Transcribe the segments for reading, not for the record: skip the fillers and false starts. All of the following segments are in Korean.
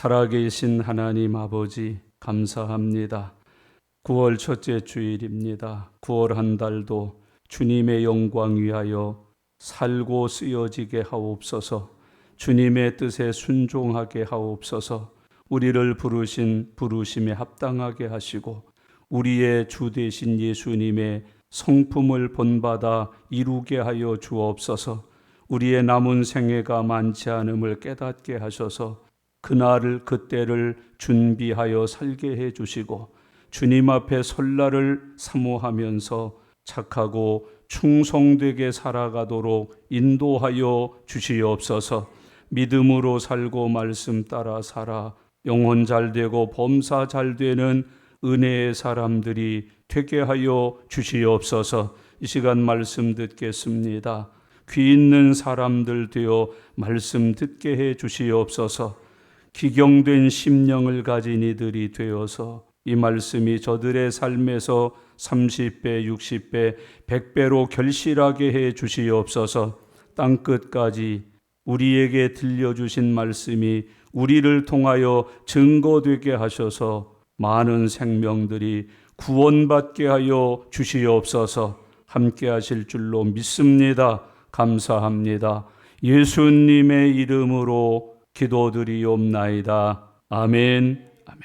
살아계신 하나님 아버지 감사합니다. 9월 첫째 주일입니다. 9월 한 달도 주님의 영광 위하여 살고 쓰여지게 하옵소서. 주님의 뜻에 순종하게 하옵소서. 우리를 부르신 부르심에 합당하게 하시고 우리의 주 되신 예수님의 성품을 본받아 이루게 하여 주옵소서. 우리의 남은 생애가 많지 않음을 깨닫게 하셔서 그날을 그때를 준비하여 살게 해 주시고 주님 앞에 설날을 사모하면서 착하고 충성되게 살아가도록 인도하여 주시옵소서. 믿음으로 살고 말씀 따라 살아 영혼 잘 되고 범사 잘 되는 은혜의 사람들이 되게 하여 주시옵소서. 이 시간 말씀 듣겠습니다. 귀 있는 사람들 되어 말씀 듣게 해 주시옵소서. 기경된 심령을 가진 이들이 되어서 이 말씀이 저들의 삶에서 30배, 60배, 100배로 결실하게 해 주시옵소서. 땅끝까지 우리에게 들려주신 말씀이 우리를 통하여 증거되게 하셔서 많은 생명들이 구원받게 하여 주시옵소서. 함께 하실 줄로 믿습니다. 감사합니다. 예수님의 이름으로 기도드리옵나이다. 아멘. 아멘.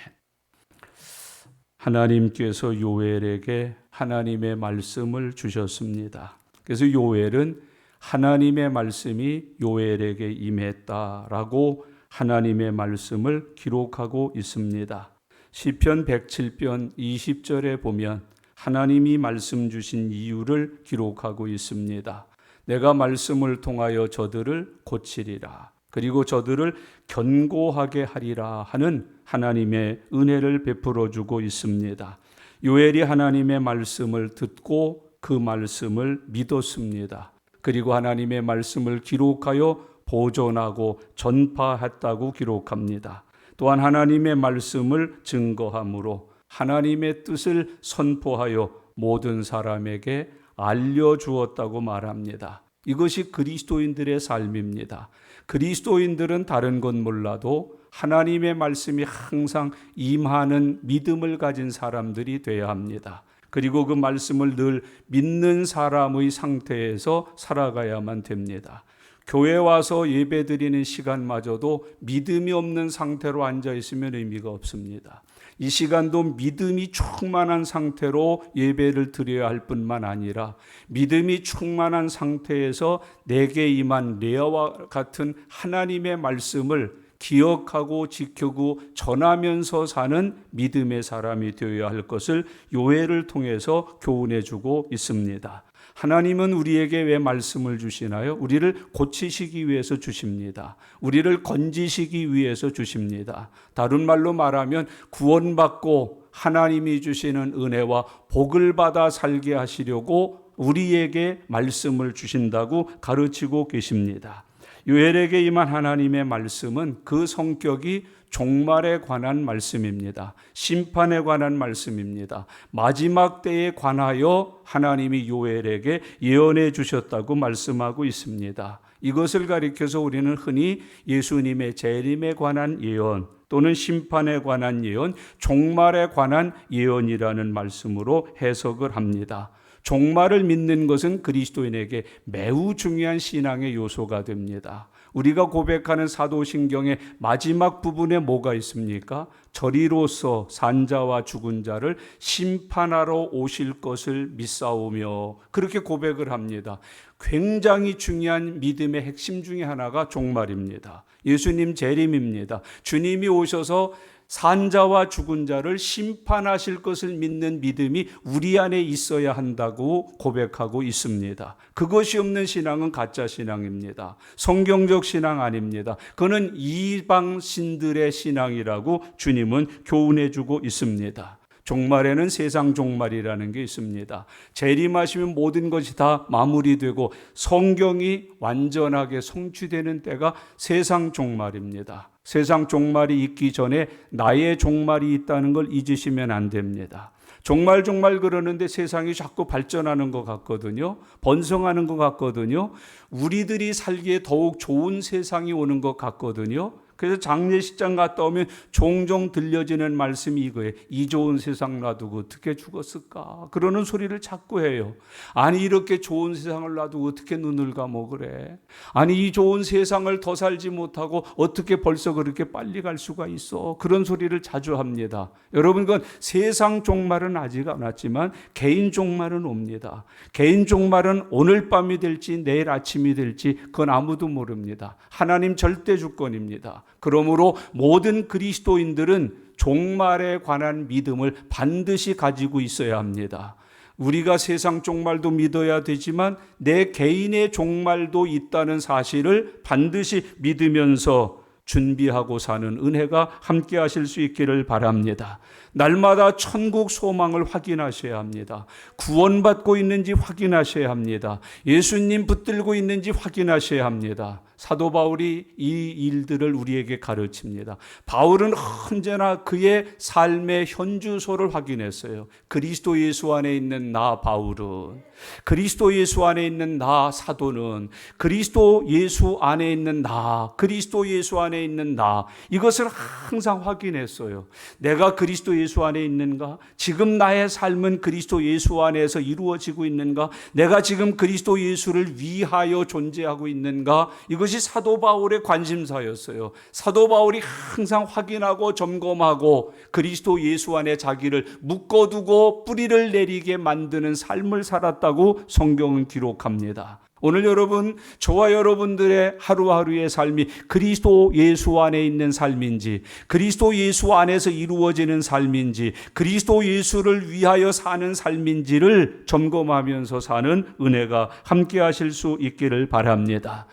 하나님께서 요엘에게 하나님의 말씀을 주셨습니다. 그래서 요엘은 하나님의 말씀이 요엘에게 임했다라고 하나님의 말씀을 기록하고 있습니다. 시편 107편 20절에 보면 하나님이 말씀 주신 이유를 기록하고 있습니다. 내가 말씀을 통하여 저들을 고치리라. 그리고 저들을 견고하게 하리라 하는 하나님의 은혜를 베풀어 주고 있습니다. 요엘이 하나님의 말씀을 듣고 그 말씀을 믿었습니다. 그리고 하나님의 말씀을 기록하여 보존하고 전파했다고 기록합니다. 또한 하나님의 말씀을 증거함으로 하나님의 뜻을 선포하여 모든 사람에게 알려주었다고 말합니다. 이것이 그리스도인들의 삶입니다. 그리스도인들은 다른 건 몰라도 하나님의 말씀이 항상 임하는 믿음을 가진 사람들이 되어야 합니다. 그리고 그 말씀을 늘 믿는 사람의 상태에서 살아가야만 됩니다. 교회 와서 예배드리는 시간마저도 믿음이 없는 상태로 앉아 있으면 의미가 없습니다. 이 시간도 믿음이 충만한 상태로 예배를 드려야 할 뿐만 아니라 믿음이 충만한 상태에서 내게 임한 레아와 같은 하나님의 말씀을 기억하고 지키고 전하면서 사는 믿음의 사람이 되어야 할 것을 요엘을 통해서 교훈해 주고 있습니다. 하나님은 우리에게 왜 말씀을 주시나요? 우리를 고치시기 위해서 주십니다. 우리를 건지시기 위해서 주십니다. 다른 말로 말하면 구원받고 하나님이 주시는 은혜와 복을 받아 살게 하시려고 우리에게 말씀을 주신다고 가르치고 계십니다. 요엘에게 임한 하나님의 말씀은 그 성격이 종말에 관한 말씀입니다. 심판에 관한 말씀입니다. 마지막 때에 관하여 하나님이 요엘에게 예언해 주셨다고 말씀하고 있습니다. 이것을 가리켜서 우리는 흔히 예수님의 재림에 관한 예언 또는 심판에 관한 예언, 종말에 관한 예언이라는 말씀으로 해석을 합니다. 종말을 믿는 것은 그리스도인에게 매우 중요한 신앙의 요소가 됩니다. 우리가 고백하는 사도신경의 마지막 부분에 뭐가 있습니까? 저리로서 산자와 죽은 자를 심판하러 오실 것을 믿사오며 그렇게 고백을 합니다. 굉장히 중요한 믿음의 핵심 중에 하나가 종말입니다. 예수님 재림입니다. 주님이 오셔서 산자와 죽은 자를 심판하실 것을 믿는 믿음이 우리 안에 있어야 한다고 고백하고 있습니다. 그것이 없는 신앙은 가짜 신앙입니다. 성경적 신앙 아닙니다. 그는 이방신들의 신앙이라고 주님은 교훈해 주고 있습니다. 종말에는 세상 종말이라는 게 있습니다. 재림하시면 모든 것이 다 마무리되고 성경이 완전하게 성취되는 때가 세상 종말입니다. 세상 종말이 있기 전에 나의 종말이 있다는 걸 잊으시면 안 됩니다. 종말 그러는데 세상이 자꾸 발전하는 것 같거든요. 번성하는 것 같거든요. 우리들이 살기에 더욱 좋은 세상이 오는 것 같거든요. 그래서 장례식장 갔다 오면 종종 들려지는 말씀이 이거예요. 이 좋은 세상 놔두고 어떻게 죽었을까? 그러는 소리를 자꾸 해요. 아니 이렇게 좋은 세상을 놔두고 어떻게 눈을 감어 그래? 아니 이 좋은 세상을 더 살지 못하고 어떻게 벌써 그렇게 빨리 갈 수가 있어? 그런 소리를 자주 합니다. 여러분 그건 세상 종말은 아직 안 왔지만 개인 종말은 옵니다. 개인 종말은 오늘 밤이 될지 내일 아침이 될지 그건 아무도 모릅니다. 하나님 절대 주권입니다. 그러므로 모든 그리스도인들은 종말에 관한 믿음을 반드시 가지고 있어야 합니다. 우리가 세상 종말도 믿어야 되지만 내 개인의 종말도 있다는 사실을 반드시 믿으면서 준비하고 사는 은혜가 함께 하실 수 있기를 바랍니다. 날마다 천국 소망을 확인하셔야 합니다. 구원받고 있는지 확인하셔야 합니다. 예수님 붙들고 있는지 확인하셔야 합니다. 사도 바울이 이 일들을 우리에게 가르칩니다. 바울은 언제나 그의 삶의 현주소를 확인했어요. 그리스도 예수 안에 있는 나 바울은, 그리스도 예수 안에 있는 나 사도는, 그리스도 예수 안에 있는 나, 그리스도 예수 안에 있는 나, 이것을 항상 확인했어요. 내가 그리스도 예수 안에 있는가? 지금 나의 삶은 그리스도 예수 안에서 이루어지고 있는가? 내가 지금 그리스도 예수를 위하여 존재하고 있는가? 이것이 사도 바울의 관심사였어요. 사도 바울이 항상 확인하고 점검하고 그리스도 예수 안에 자기를 묶어두고 뿌리를 내리게 만드는 삶을 살았다고 성경은 기록합니다. 오늘 여러분, 저와 여러분들의 하루하루의 삶이 그리스도 예수 안에 있는 삶인지, 그리스도 예수 안에서 이루어지는 삶인지, 그리스도 예수를 위하여 사는 삶인지를 점검하면서 사는 은혜가 함께 하실 수 있기를 바랍니다.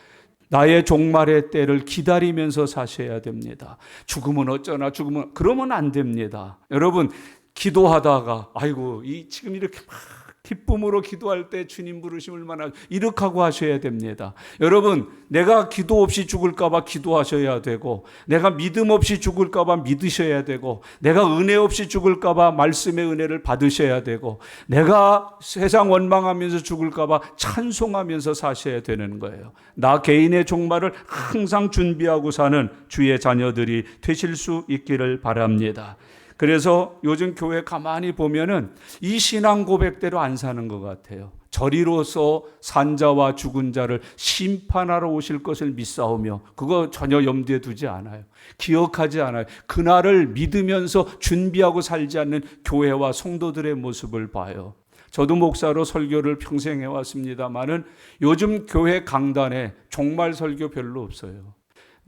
나의 종말의 때를 기다리면서 사셔야 됩니다. 죽으면 어쩌나 그러면 안 됩니다. 여러분 기도하다가 아이고 지금 이렇게 막 기쁨으로 기도할 때 주님 부르심을 만나 이렇게 하고 하셔야 됩니다. 여러분 내가 기도 없이 죽을까 봐 기도하셔야 되고, 내가 믿음 없이 죽을까 봐 믿으셔야 되고, 내가 은혜 없이 죽을까 봐 말씀의 은혜를 받으셔야 되고, 내가 세상 원망하면서 죽을까 봐 찬송하면서 사셔야 되는 거예요. 나 개인의 종말을 항상 준비하고 사는 주의 자녀들이 되실 수 있기를 바랍니다. 그래서 요즘 교회 가만히 보면은 이 신앙 고백대로 안 사는 것 같아요. 저리로서 산자와 죽은 자를 심판하러 오실 것을 믿사오며, 그거 전혀 염두에 두지 않아요. 기억하지 않아요. 그날을 믿으면서 준비하고 살지 않는 교회와 성도들의 모습을 봐요. 저도 목사로 설교를 평생 해왔습니다마는 요즘 교회 강단에 종말 설교 별로 없어요.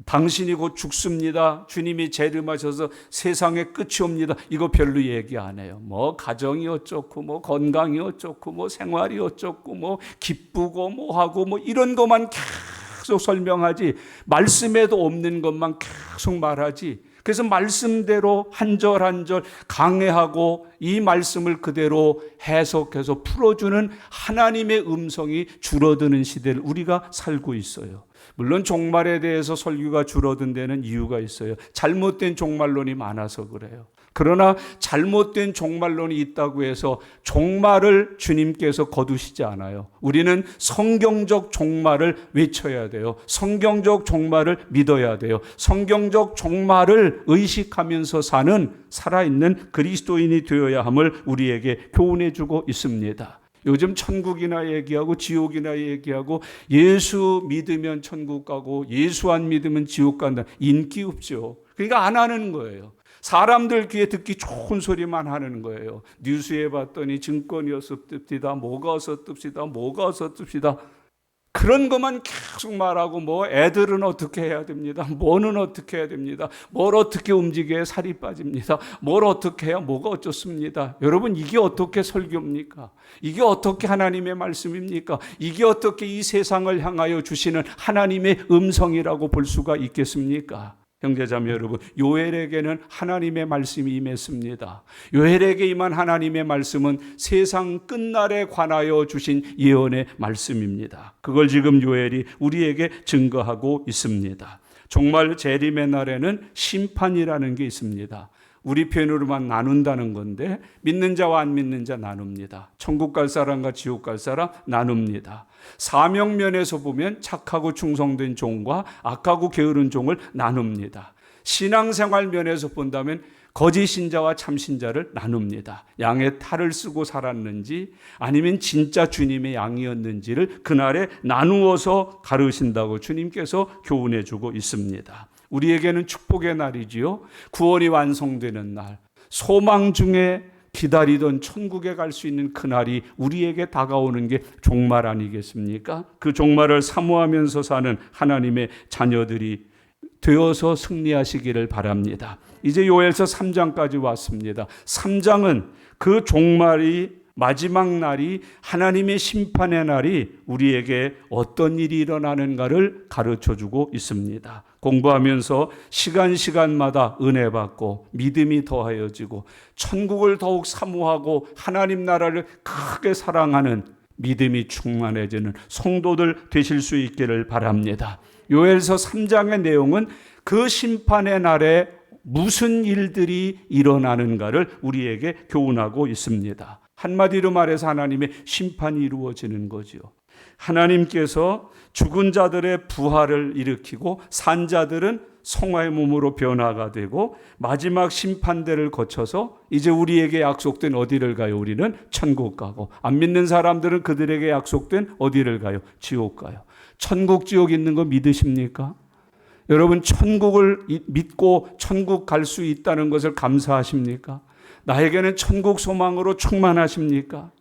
당신이 곧 죽습니다. 주님이 재림하셔서 세상에 끝이 옵니다. 이거 별로 얘기 안 해요. 뭐 가정이 어쩌고, 뭐 건강이 어쩌고, 뭐 생활이 어쩌고, 뭐 기쁘고 뭐 하고 뭐 이런 것만 계속 설명하지, 말씀에도 없는 것만 계속 말하지. 그래서 말씀대로 한 절 한 절 강해하고 이 말씀을 그대로 해석해서 풀어주는 하나님의 음성이 줄어드는 시대를 우리가 살고 있어요. 물론 종말에 대해서 설교가 줄어든 데는 이유가 있어요. 잘못된 종말론이 많아서 그래요. 그러나 잘못된 종말론이 있다고 해서 종말을 주님께서 거두시지 않아요. 우리는 성경적 종말을 외쳐야 돼요. 성경적 종말을 믿어야 돼요. 성경적 종말을 의식하면서 사는 살아있는 그리스도인이 되어야 함을 우리에게 교훈해 주고 있습니다. 요즘 천국이나 얘기하고 지옥이나 얘기하고 예수 믿으면 천국 가고 예수 안 믿으면 지옥 간다. 인기 없죠. 그러니까 안 하는 거예요. 사람들 귀에 듣기 좋은 소리만 하는 거예요. 뉴스에 봤더니 증권이 어떻습니다. 뭐가 어떻습니다. 뭐가 어떻습니다. 그런 것만 계속 말하고 뭐 애들은 어떻게 해야 됩니다. 뭐는 어떻게 해야 됩니다. 뭘 어떻게 움직여야 살이 빠집니다. 뭘 어떻게 해야 뭐가 어쩌습니다. 여러분 이게 어떻게 설교입니까? 이게 어떻게 하나님의 말씀입니까? 이게 어떻게 이 세상을 향하여 주시는 하나님의 음성이라고 볼 수가 있겠습니까? 형제자매 여러분, 요엘에게는 하나님의 말씀이 임했습니다. 요엘에게 임한 하나님의 말씀은 세상 끝날에 관하여 주신 예언의 말씀입니다. 그걸 지금 요엘이 우리에게 증거하고 있습니다. 정말 재림의 날에는 심판이라는 게 있습니다. 우리 편으로만 나눈다는 건데 믿는 자와 안 믿는 자 나눕니다. 천국 갈 사람과 지옥 갈 사람 나눕니다. 사명면에서 보면 착하고 충성된 종과 악하고 게으른 종을 나눕니다. 신앙생활 면에서 본다면 거짓 신자와 참 신자를 나눕니다. 양의 탈을 쓰고 살았는지 아니면 진짜 주님의 양이었는지를 그날에 나누어서 가르신다고 주님께서 교훈해 주고 있습니다. 우리에게는 축복의 날이지요. 구원이 완성되는 날, 소망 중에 기다리던 천국에 갈 수 있는 그날이 우리에게 다가오는 게 종말 아니겠습니까? 그 종말을 사모하면서 사는 하나님의 자녀들이 되어서 승리하시기를 바랍니다. 이제 요엘서 3장까지 왔습니다. 3장은 그 종말이 마지막 날이 하나님의 심판의 날이 우리에게 어떤 일이 일어나는가를 가르쳐주고 있습니다. 공부하면서 시간마다 은혜 받고 믿음이 더하여지고 천국을 더욱 사모하고 하나님 나라를 크게 사랑하는 믿음이 충만해지는 성도들 되실 수 있기를 바랍니다. 요엘서 3장의 내용은 그 심판의 날에 무슨 일들이 일어나는가를 우리에게 교훈하고 있습니다. 한마디로 말해서 하나님의 심판이 이루어지는 거죠. 하나님께서 죽은 자들의 부활을 일으키고 산 자들은 성화의 몸으로 변화가 되고 마지막 심판대를 거쳐서 이제 우리에게 약속된 어디를 가요? 우리는 천국 가고, 안 믿는 사람들은 그들에게 약속된 어디를 가요? 지옥 가요. 천국 지옥 있는 거 믿으십니까? 여러분 천국을 믿고 천국 갈 수 있다는 것을 감사하십니까? 나에게는 천국 소망으로 충만하십니까?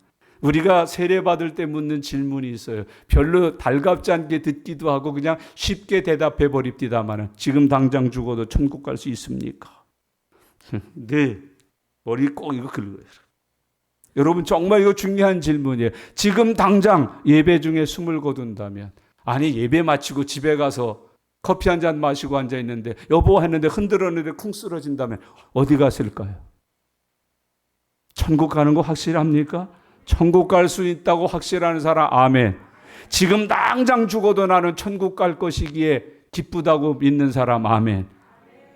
우리가 세례받을 때 묻는 질문이 있어요. 별로 달갑지 않게 듣기도 하고 그냥 쉽게 대답해 버립디다마는 지금 당장 죽어도 천국 갈 수 있습니까? 네, 머리 꼭 이거 긁어요. 여러분 정말 이거 중요한 질문이에요. 지금 당장 예배 중에 숨을 거둔다면, 아니 예배 마치고 집에 가서 커피 한 잔 마시고 앉아 있는데 여보 했는데 흔들었는데 쿵 쓰러진다면 어디 갔을까요? 천국 가는 거 확실합니까? 천국 갈 수 있다고 확실한 사람 아멘. 지금 당장 죽어도 나는 천국 갈 것이기에 기쁘다고 믿는 사람 아멘.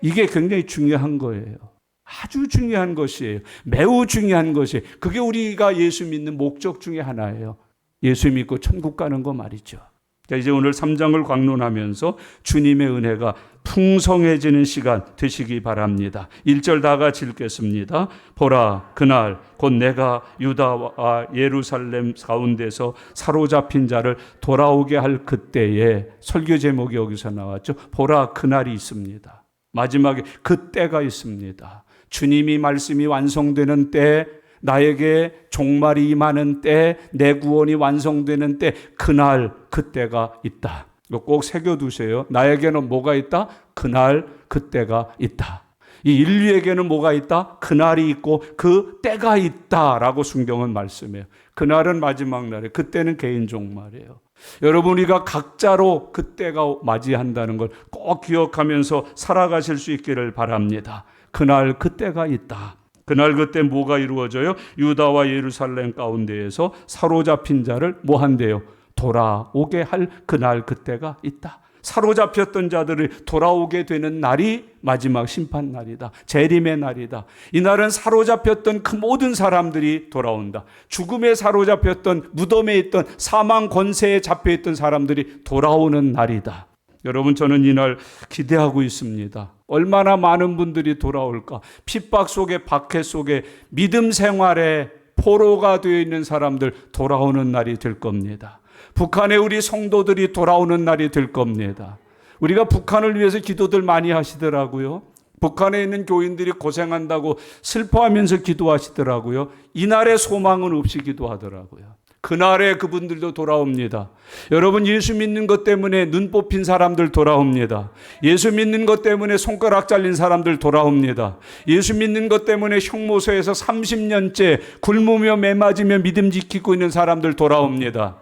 이게 굉장히 중요한 거예요. 아주 중요한 것이에요. 매우 중요한 것이에요. 그게 우리가 예수 믿는 목적 중에 하나예요. 예수 믿고 천국 가는 거 말이죠. 자, 이제 오늘 3장을 광론하면서 주님의 은혜가 풍성해지는 시간 되시기 바랍니다. 1절 다 같이 읽겠습니다. 보라, 그날 곧 내가 유다와 예루살렘 가운데서 사로잡힌 자를 돌아오게 할 그때에, 설교 제목이 여기서 나왔죠. 보라, 그날이 있습니다. 마지막에 그때가 있습니다. 주님이 말씀이 완성되는 때, 나에게 종말이 임하는 때, 내 구원이 완성되는 때, 그날 그때가 있다. 이거 꼭 새겨두세요. 나에게는 뭐가 있다? 그날 그때가 있다. 이 인류에게는 뭐가 있다? 그날이 있고 그 때가 있다라고 성경은 말씀해요. 그날은 마지막 날이에요. 그때는 개인 종말이에요. 여러분, 우리가 각자로 그때가 맞이한다는 걸 꼭 기억하면서 살아가실 수 있기를 바랍니다. 그날 그때가 있다. 그날 그때 뭐가 이루어져요? 유다와 예루살렘 가운데에서 사로잡힌 자를 뭐 한대요? 돌아오게 할 그날 그때가 있다. 사로잡혔던 자들이 돌아오게 되는 날이 마지막 심판 날이다. 재림의 날이다. 이날은 사로잡혔던 그 모든 사람들이 돌아온다. 죽음에 사로잡혔던, 무덤에 있던, 사망 권세에 잡혀있던 사람들이 돌아오는 날이다. 여러분, 저는 이날 기대하고 있습니다. 얼마나 많은 분들이 돌아올까? 핍박 속에, 박해 속에 믿음 생활에 포로가 되어 있는 사람들 돌아오는 날이 될 겁니다. 북한에 우리 성도들이 돌아오는 날이 될 겁니다. 우리가 북한을 위해서 기도들 많이 하시더라고요. 북한에 있는 교인들이 고생한다고 슬퍼하면서 기도하시더라고요. 이날의 소망은 없이 기도하더라고요. 그날에 그분들도 돌아옵니다. 여러분, 예수 믿는 것 때문에 눈 뽑힌 사람들 돌아옵니다. 예수 믿는 것 때문에 손가락 잘린 사람들 돌아옵니다. 예수 믿는 것 때문에 형무소에서 30년째 굶으며 매맞으며 믿음 지키고 있는 사람들 돌아옵니다.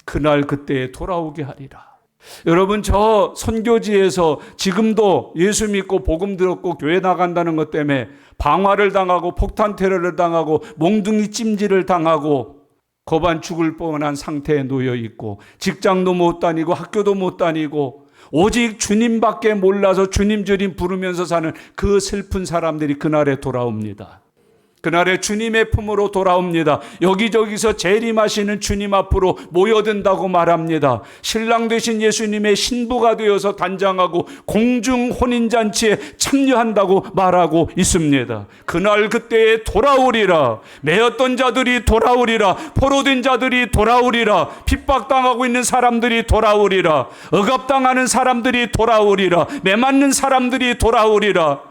그날 그때에 돌아오게 하리라. 여러분, 저 선교지에서 지금도 예수 믿고 복음 들었고 교회 나간다는 것 때문에 방화를 당하고 폭탄 테러를 당하고 몽둥이 찜질을 당하고 거반 죽을 뻔한 상태에 놓여 있고 직장도 못 다니고 학교도 못 다니고 오직 주님밖에 몰라서 주님 부르면서 사는 그 슬픈 사람들이 그날에 돌아옵니다. 그날에 주님의 품으로 돌아옵니다. 여기저기서 재림하시는 주님 앞으로 모여든다고 말합니다. 신랑 되신 예수님의 신부가 되어서 단장하고 공중 혼인잔치에 참여한다고 말하고 있습니다. 그날 그때에 돌아오리라. 매었던 자들이 돌아오리라. 포로된 자들이 돌아오리라. 핍박당하고 있는 사람들이 돌아오리라. 억압당하는 사람들이 돌아오리라. 매맞는 사람들이 돌아오리라.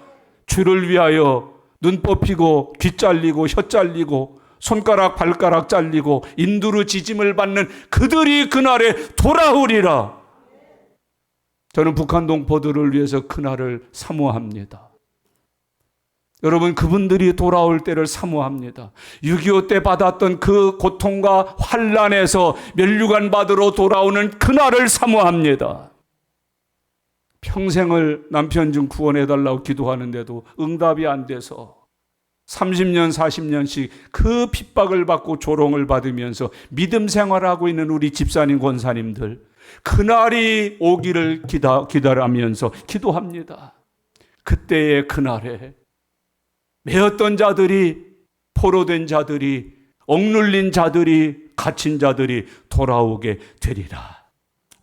주를 위하여 눈 뽑히고 귀 잘리고 혀 잘리고 손가락 발가락 잘리고 인두루 지짐을 받는 그들이 그날에 돌아오리라. 저는 북한 동포들을 위해서 그날을 사모합니다. 여러분, 그분들이 돌아올 때를 사모합니다. 6.25 때 받았던 그 고통과 환난에서 면류관 받으러 돌아오는 그날을 사모합니다. 평생을 남편 좀 구원해달라고 기도하는데도 응답이 안 돼서 30년, 40년씩 그 핍박을 받고 조롱을 받으면서 믿음 생활하고 있는 우리 집사님, 권사님들, 그날이 오기를 기다리면서 기도합니다. 그때의 그날에 매었던 자들이, 포로된 자들이, 억눌린 자들이, 갇힌 자들이 돌아오게 되리라.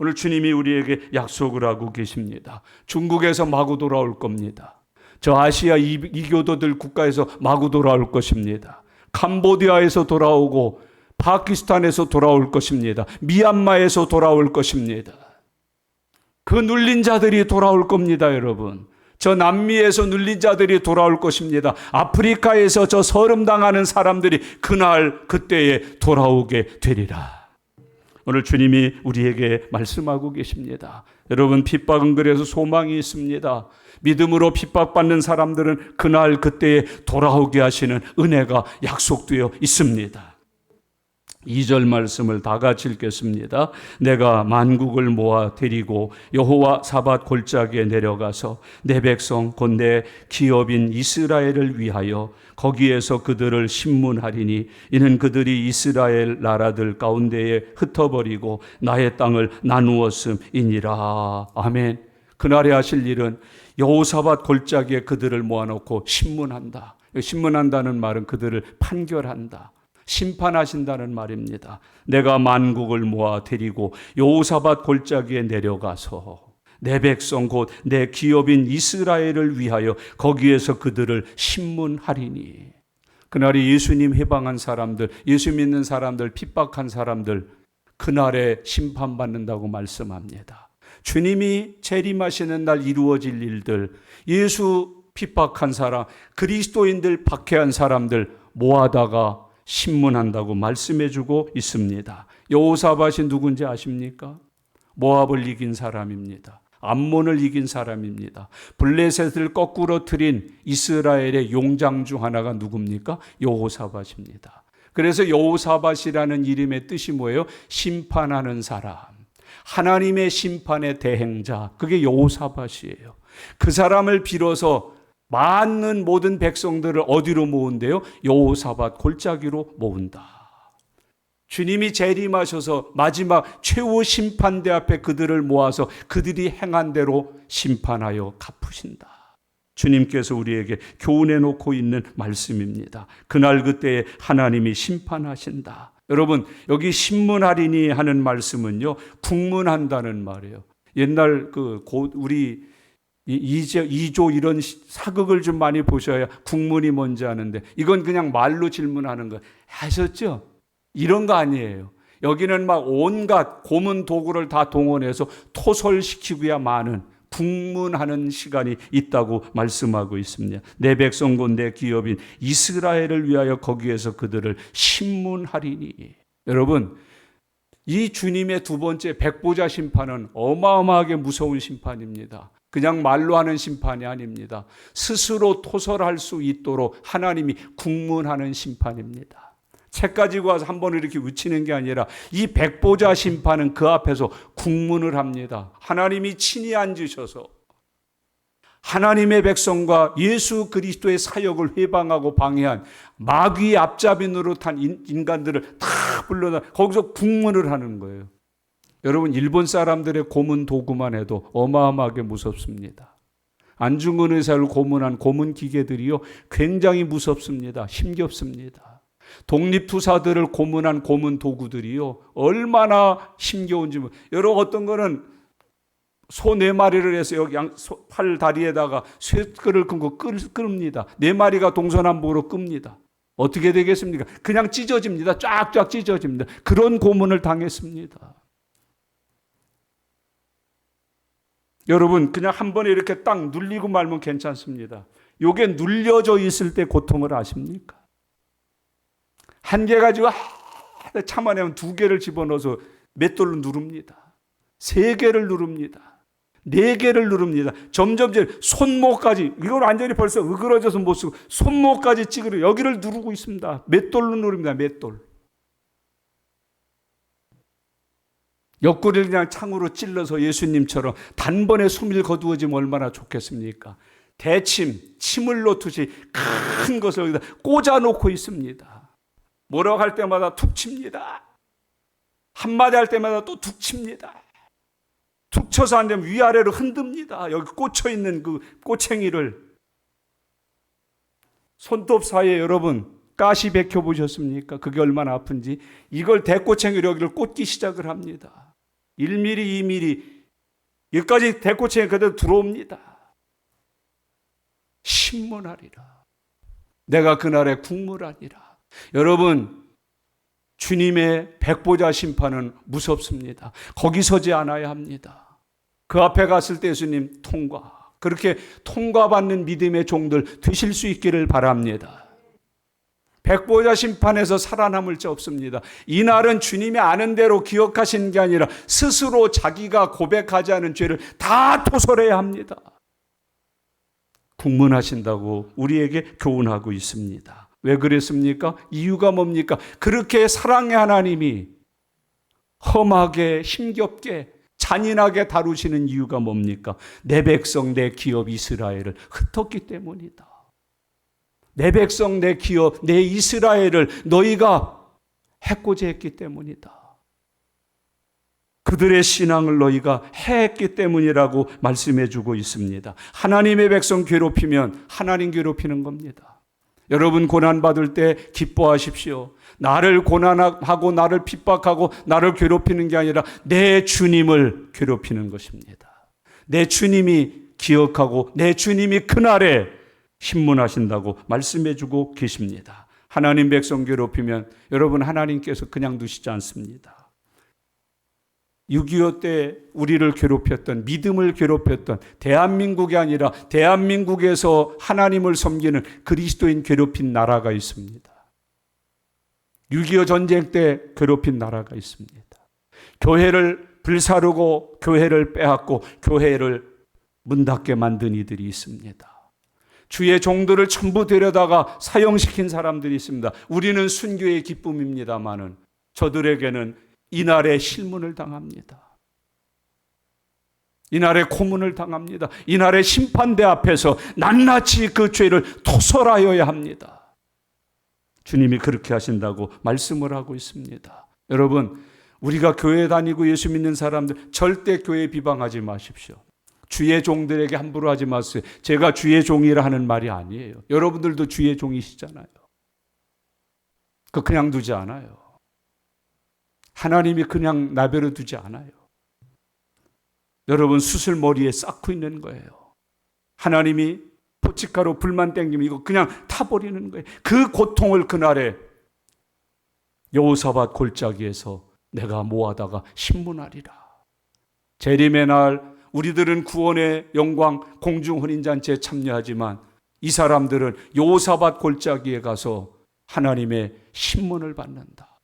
오늘 주님이 우리에게 약속을 하고 계십니다. 중국에서 마구 돌아올 겁니다. 저 아시아 이교도들 국가에서 마구 돌아올 것입니다. 캄보디아에서 돌아오고 파키스탄에서 돌아올 것입니다. 미얀마에서 돌아올 것입니다. 그 눌린 자들이 돌아올 겁니다, 여러분. 저 남미에서 눌린 자들이 돌아올 것입니다. 아프리카에서 저 서름당하는 사람들이 그날 그때에 돌아오게 되리라. 오늘 주님이 우리에게 말씀하고 계십니다. 여러분, 핍박은 그래서 소망이 있습니다. 믿음으로 핍박받는 사람들은 그날 그때에 돌아오게 하시는 은혜가 약속되어 있습니다. 2절 말씀을 다 같이 읽겠습니다. 내가 만국을 모아 데리고 여호와 사밧 골짜기에 내려가서 내 백성 곧 내 기업인 이스라엘을 위하여 거기에서 그들을 심문하리니 이는 그들이 이스라엘 나라들 가운데에 흩어버리고 나의 땅을 나누었음이니라. 아멘. 그날에 하실 일은 여호사밧 골짜기에 그들을 모아놓고 심문한다. 심문한다는 말은 그들을 판결한다. 심판하신다는 말입니다. 내가 만국을 모아 데리고 여호사밧 골짜기에 내려가서 내 백성 곧 내 기업인 이스라엘을 위하여 거기에서 그들을 심문하리니. 그날이 예수님 해방한 사람들, 예수 믿는 사람들, 핍박한 사람들, 그날에 심판받는다고 말씀합니다. 주님이 재림하시는 날 이루어질 일들, 예수 핍박한 사람, 그리스도인들 박해한 사람들 모아다가 심문한다고 말씀해주고 있습니다. 여호사밧이 누군지 아십니까? 모압을 이긴 사람입니다. 암몬을 이긴 사람입니다. 블레셋을 거꾸로 틀인 이스라엘의 용장 중 하나가 누굽니까? 여호사밧입니다. 그래서 여호사밧이라는 이름의 뜻이 뭐예요? 심판하는 사람. 하나님의 심판의 대행자. 그게 여호사밧이에요. 그 사람을 빌어서 많은 모든 백성들을 어디로 모은대요? 여호사밧 골짜기로 모은다. 주님이 재림하셔서 마지막 최후 심판대 앞에 그들을 모아서 그들이 행한 대로 심판하여 갚으신다. 주님께서 우리에게 교훈해 놓고 있는 말씀입니다. 그날 그때에 하나님이 심판하신다. 여러분, 여기 신문하리니 하는 말씀은요, 국문한다는 말이에요. 옛날 우리 2조 이런 사극을 좀 많이 보셔야 국문이 뭔지 아는데, 이건 그냥 말로 질문하는 거 아셨죠? 이런 거 아니에요. 여기는 막 온갖 고문 도구를 다 동원해서 토설시키고야 마는 국문하는 시간이 있다고 말씀하고 있습니다. 내 백성 곧 내 기업인 이스라엘을 위하여 거기에서 그들을 심문하리니. 여러분, 이 주님의 두 번째 백보자 심판은 어마어마하게 무서운 심판입니다. 그냥 말로 하는 심판이 아닙니다. 스스로 토설할 수 있도록 하나님이 국문하는 심판입니다. 책 가지고 와서 한번 이렇게 외치는 게 아니라 이 백보자 심판은 그 앞에서 국문을 합니다. 하나님이 친히 앉으셔서 하나님의 백성과 예수 그리스도의 사역을 회방하고 방해한 마귀의 앞잡이 노릇한 인간들을 다 불러다 거기서 국문을 하는 거예요. 여러분, 일본 사람들의 고문 도구만 해도 어마어마하게 무섭습니다. 안중근 의사를 고문한 고문 기계들이요, 굉장히 무섭습니다. 힘겹습니다. 독립투사들을 고문한 고문 도구들이요, 얼마나 힘겨운지. 여러분, 어떤 거는 소 4마리를 해서 여기 팔 다리에다가 쇠끈을 끊고 끕니다. 4마리가 동서남북으로 끕니다. 어떻게 되겠습니까? 그냥 찢어집니다. 쫙쫙 찢어집니다. 그런 고문을 당했습니다. 여러분, 그냥 한 번에 이렇게 딱 눌리고 말면 괜찮습니다. 요게 눌려져 있을 때 고통을 아십니까? 한 개 가지고 참아내면 2개를 집어넣어서 맷돌로 누릅니다. 3개를 누릅니다. 4개를 누릅니다. 점점 손목까지, 이걸 완전히 벌써 으그러져서 못 쓰고 손목까지 찌그러 여기를 누르고 있습니다. 맷돌로 누릅니다. 맷돌. 옆구리를 그냥 창으로 찔러서 예수님처럼 단번에 숨이 거두어지면 얼마나 좋겠습니까? 대침, 침을 놓듯이 큰 것을 여기다 꽂아놓고 있습니다. 뭐라고 할 때마다 툭 칩니다. 한마디 할 때마다 또 툭 칩니다. 툭 쳐서 안 되면 위아래로 흔듭니다. 여기 꽂혀있는 그 꼬챙이를. 손톱 사이에 여러분 가시 박혀 보셨습니까? 그게 얼마나 아픈지. 이걸 대꼬챙이로 여기를 꽂기 시작을 합니다. 1mm, 2mm 여기까지 대꼬챙이 그대로 들어옵니다. 신문하리라. 내가 그날에 국물하리라. 여러분, 주님의 백보자 심판은 무섭습니다. 거기 서지 않아야 합니다. 그 앞에 갔을 때 예수님 통과. 그렇게 통과받는 믿음의 종들 되실 수 있기를 바랍니다. 백보자 심판에서 살아남을 자 없습니다. 이날은 주님이 아는 대로 기억하시는 게 아니라 스스로 자기가 고백하지 않은 죄를 다 토설해야 합니다. 국문하신다고 우리에게 교훈하고 있습니다. 왜 그랬습니까? 이유가 뭡니까? 그렇게 사랑의 하나님이 험하게 힘겹게 잔인하게 다루시는 이유가 뭡니까? 내 백성 내 기업 이스라엘을 흩었기 때문이다. 내 백성 내 기업 내 이스라엘을 너희가 해코지 했기 때문이다. 그들의 신앙을 너희가 해했기 때문이라고 말씀해 주고 있습니다. 하나님의 백성 괴롭히면 하나님 괴롭히는 겁니다. 여러분 고난받을 때 기뻐하십시오. 나를 고난하고 나를 핍박하고 나를 괴롭히는 게 아니라 내 주님을 괴롭히는 것입니다. 내 주님이 기억하고 내 주님이 그날에 신문하신다고 말씀해 주고 계십니다. 하나님 백성 괴롭히면 여러분 하나님께서 그냥 두시지 않습니다. 6.25 때 우리를 괴롭혔던, 믿음을 괴롭혔던 대한민국이 아니라 대한민국에서 하나님을 섬기는 그리스도인 괴롭힌 나라가 있습니다. 6.25 전쟁 때 괴롭힌 나라가 있습니다. 교회를 불사르고 교회를 빼앗고 교회를 문 닫게 만든 이들이 있습니다. 주의 종들을 전부 데려다가 사형시킨 사람들이 있습니다. 우리는 순교의 기쁨입니다마는 저들에게는 이날에 실문을 당합니다. 이날에 고문을 당합니다. 이날에 심판대 앞에서 낱낱이 그 죄를 토설하여야 합니다. 주님이 그렇게 하신다고 말씀을 하고 있습니다. 여러분, 우리가 교회 다니고 예수 믿는 사람들 절대 교회 비방하지 마십시오. 주의 종들에게 함부로 하지 마세요. 제가 주의 종이라 하는 말이 아니에요. 여러분들도 주의 종이시잖아요. 그냥 두지 않아요. 하나님이 그냥 나베려 두지 않아요. 여러분 수술 머리에 쌓고 있는 거예요. 하나님이 포치가루 불만 땡기면 이거 그냥 타버리는 거예요. 그 고통을 그날에 여호사밧 골짜기에서 내가 모아다가 신문하리라. 재림의 날 우리들은 구원의 영광 공중혼인잔치에 참여하지만 이 사람들은 여호사밧 골짜기에 가서 하나님의 신문을 받는다.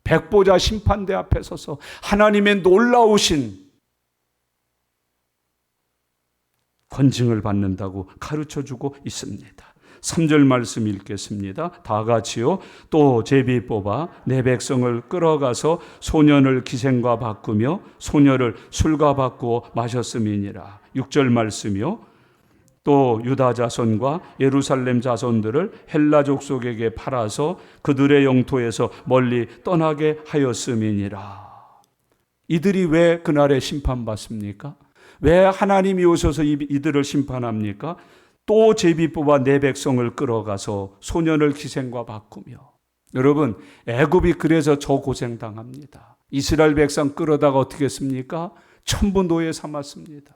백보자 심판대 앞에 서서 하나님의 놀라우신 권징을 받는다고 가르쳐주고 있습니다. 3절 말씀 읽겠습니다. 다 같이요. 또 제비 뽑아 내 백성을 끌어가서 소년을 기생과 바꾸며 소녀를 술과 바꾸어 마셨음이니라. 6절 말씀이요. 또 유다 자손과 예루살렘 자손들을 헬라 족속에게 팔아서 그들의 영토에서 멀리 떠나게 하였음이니라. 이들이 왜 그날에 심판받습니까? 왜 하나님이 오셔서 이들을 심판합니까? 또 제비 뽑아 내 백성을 끌어가서 소년을 기생과 바꾸며. 여러분, 애굽이 그래서 저 고생당합니다. 이스라엘 백성 끌어다가 어떻게 했습니까? 전부 노예 삼았습니다.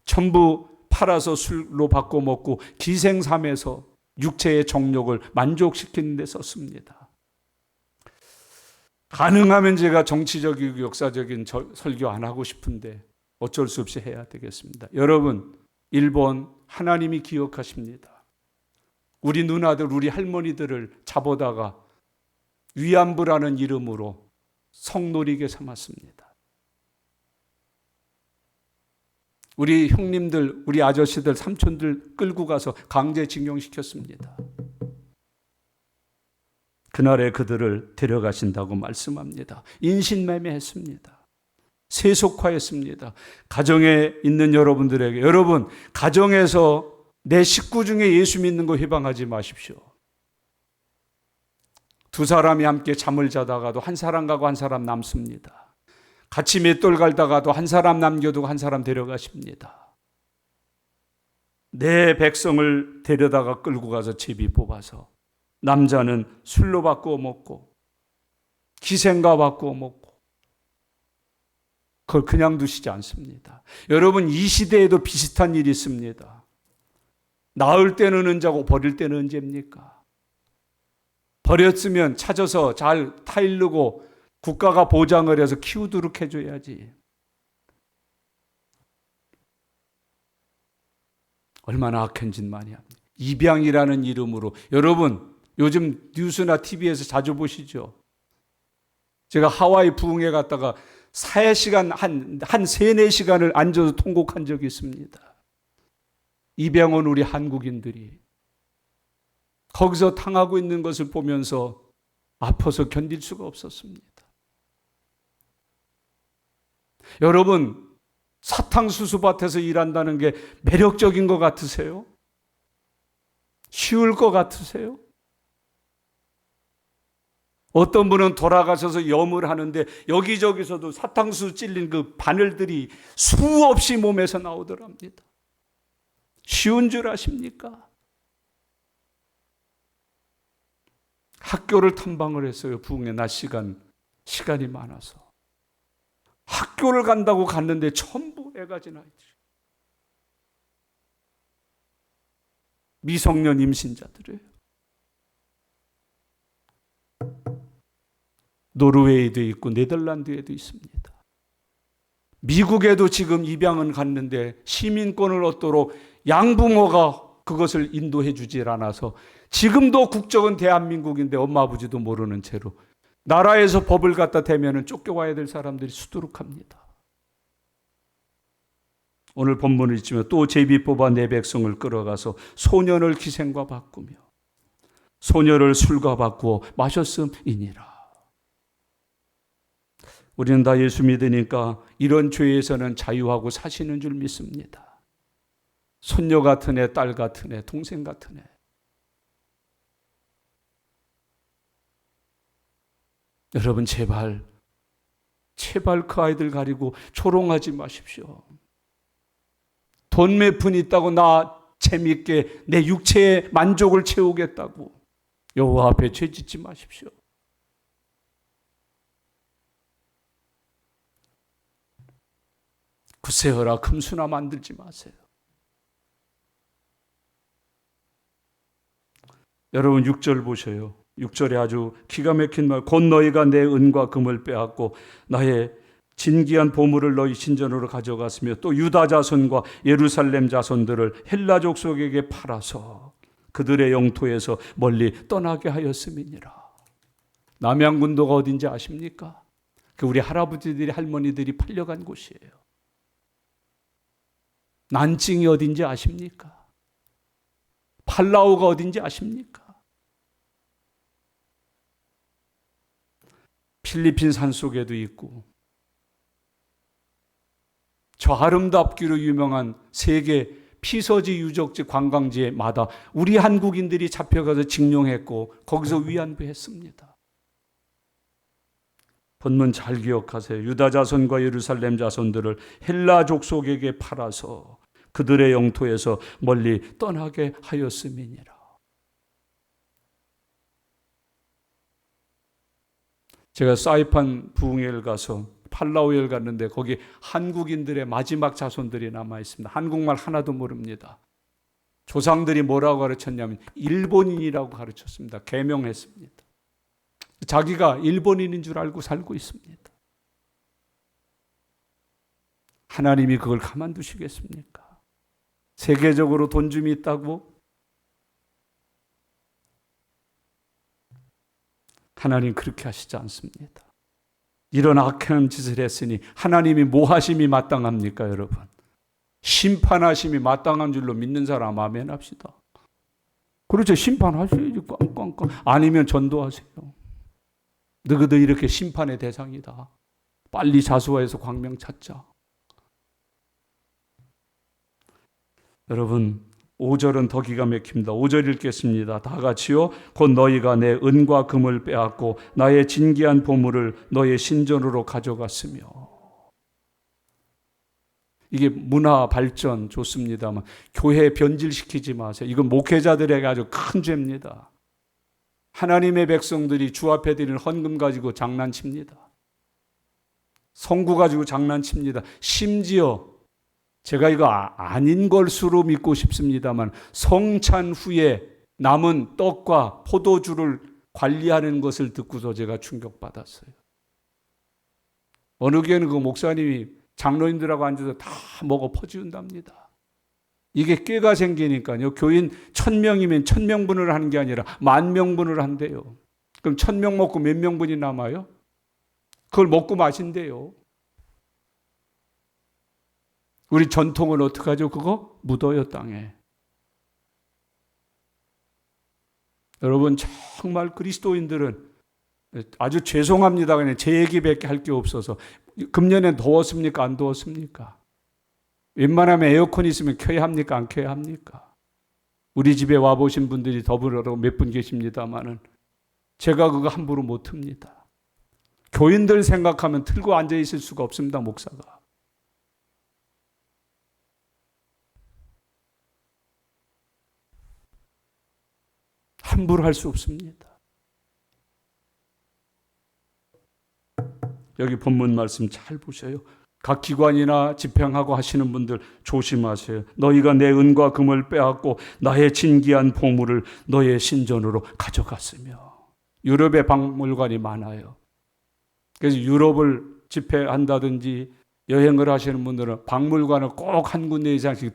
전부 팔아서 술로 바꿔 먹고 기생 삼아서 육체의 정욕을 만족시키는 데 썼습니다. 가능하면 제가 정치적이고 역사적인 설교 안 하고 싶은데 어쩔 수 없이 해야 되겠습니다. 여러분, 일본 하나님이 기억하십니다. 우리 누나들, 우리 할머니들을 잡아다가 위안부라는 이름으로 성노리게 삼았습니다. 우리 형님들, 우리 아저씨들, 삼촌들 끌고 가서 강제징용시켰습니다. 그날에 그들을 데려가신다고 말씀합니다. 인신매매했습니다. 세속화했습니다. 가정에 있는 여러분들에게, 여러분, 가정에서 내 식구 중에 예수 믿는 거 회방하지 마십시오. 두 사람이 함께 잠을 자다가도 한 사람 가고 한 사람 남습니다. 같이 맷돌 갈다가도 한 사람 남겨두고 한 사람 데려가십니다. 내 백성을 데려다가 끌고 가서 제비 뽑아서 남자는 술로 바꾸어 먹고 기생과 바꾸어 먹고 그걸 그냥 두시지 않습니다. 여러분, 이 시대에도 비슷한 일이 있습니다. 낳을 때는 언제고 버릴 때는 언제입니까? 버렸으면 찾아서 잘 타일르고 국가가 보장을 해서 키우도록 해줘야지. 얼마나 악한 짓 많이 합니다. 입양이라는 이름으로. 여러분, 요즘 뉴스나 TV에서 자주 보시죠. 제가 하와이 부흥회 갔다가 4시간, 한 3, 4시간을 앉아서 통곡한 적이 있습니다. 입양원 우리 한국인들이 거기서 당하고 있는 것을 보면서 아파서 견딜 수가 없었습니다. 여러분, 사탕수수밭에서 일한다는 게 매력적인 것 같으세요? 쉬울 것 같으세요? 어떤 분은 돌아가셔서 염을 하는데 여기저기서도 사탕수수 찔린 그 바늘들이 수없이 몸에서 나오더랍니다. 쉬운 줄 아십니까? 학교를 탐방을 했어요. 부흥의 낮 시간이 많아서. 학교를 간다고 갔는데 전부 애가 진 아이들. 미성년 임신자들이에요. 노르웨이도 있고 네덜란드에도 있습니다. 미국에도 지금 입양은 갔는데 시민권을 얻도록 양부모가 그것을 인도해 주질 않아서 지금도 국적은 대한민국인데 엄마 아버지도 모르는 채로 나라에서 법을 갖다 대면은 쫓겨와야 될 사람들이 수두룩합니다. 오늘 본문을 읽으면 또 제비 뽑아 내 백성을 끌어가서 소년을 기생과 바꾸며 소녀를 술과 바꾸어 마셨음이니라. 우리는 다 예수 믿으니까 이런 죄에서는 자유하고 사시는 줄 믿습니다. 손녀 같은 애, 딸 같은 애, 동생 같은 애. 여러분, 제발 그 아이들 가리고 조롱하지 마십시오. 돈 몇 푼 있다고 나 재미있게 내 육체의 만족을 채우겠다고 여호와 앞에 죄짓지 마십시오. 구세어라 금수나 만들지 마세요. 여러분 6절 보셔요. 6절에 아주 기가 막힌 말. 곧 너희가 내 은과 금을 빼앗고 나의 진귀한 보물을 너희 신전으로 가져갔으며 또 유다 자손과 예루살렘 자손들을 헬라 족속에게 팔아서 그들의 영토에서 멀리 떠나게 하였음이니라. 남양군도가 어딘지 아십니까? 그 우리 할아버지들이 할머니들이 팔려간 곳이에요. 난징이 어딘지 아십니까? 팔라우가 어딘지 아십니까? 필리핀 산속에도 있고 저 아름답기로 유명한 세계 피서지 유적지 관광지마다 우리 한국인들이 잡혀가서 징용했고 거기서 위안부 했습니다. 본문 잘 기억하세요. 유다 자손과 예루살렘 자손들을 헬라 족속에게 팔아서 그들의 영토에서 멀리 떠나게 하였음이니라. 제가 사이판 부흥회를 가서 팔라우에 갔는데 거기 한국인들의 마지막 자손들이 남아 있습니다. 한국말 하나도 모릅니다. 조상들이 뭐라고 가르쳤냐면 일본인이라고 가르쳤습니다. 개명했습니다. 자기가 일본인인 줄 알고 살고 있습니다. 하나님이 그걸 가만두시겠습니까? 세계적으로 돈줌이 있다고? 하나님 그렇게 하시지 않습니다. 이런 악한 짓을 했으니 하나님이 뭐 하심이 마땅합니까, 여러분? 심판하심이 마땅한 줄로 믿는 사람 아멘 합시다. 그렇죠. 심판하셔야지. 꽝꽝꽝. 아니면 전도하세요. 너희들 이렇게 심판의 대상이다. 빨리 자수화해서 광명 찾자. 여러분 5절은 더 기가 막힙니다. 5절 읽겠습니다. 다 같이요. 곧 너희가 내 은과 금을 빼앗고 나의 진귀한 보물을 너의 신전으로 가져갔으며. 이게 문화 발전 좋습니다만 교회 변질시키지 마세요. 이건 목회자들에게 아주 큰 죄입니다. 하나님의 백성들이 주 앞에 드리는 헌금 가지고 장난칩니다. 성구 가지고 장난칩니다. 심지어 제가 이거 아닌 것으로 믿고 싶습니다만 성찬 후에 남은 떡과 포도주를 관리하는 것을 듣고서 제가 충격받았어요. 어느 교회는 그 목사님이 장로님들하고 앉아서 다 먹어 퍼지운답니다. 이게 꾀가 생기니까요. 교인 1000명이면 1000명분을 하는 게 아니라 10,000명분을 한대요. 그럼 1000명 먹고 몇 명분이 남아요? 그걸 먹고 마신대요. 우리 전통은 어떻게 하죠? 그거 묻어요, 땅에. 여러분 정말 그리스도인들은 아주 죄송합니다. 그냥 제 얘기밖에 할 게 없어서. 금년엔 더웠습니까? 안 더웠습니까? 웬만하면 에어컨 있으면 켜야 합니까? 안 켜야 합니까? 우리 집에 와보신 분들이 더불어 몇 분 계십니다만은 제가 그거 함부로 못 틉니다. 교인들 생각하면 틀고 앉아 있을 수가 없습니다, 목사가. 함부로 할 수 없습니다. 여기 본문 말씀 잘 보세요. 각 기관이나 집행하고 하시는 분들 조심하세요. 너희가 내 은과 금을 빼앗고 나의 진귀한 보물을 너의 신전으로 가져갔으며. 유럽에 박물관이 많아요. 그래서 유럽을 집회한다든지 여행을 하시는 분들은 박물관을 꼭 한 군데 이상씩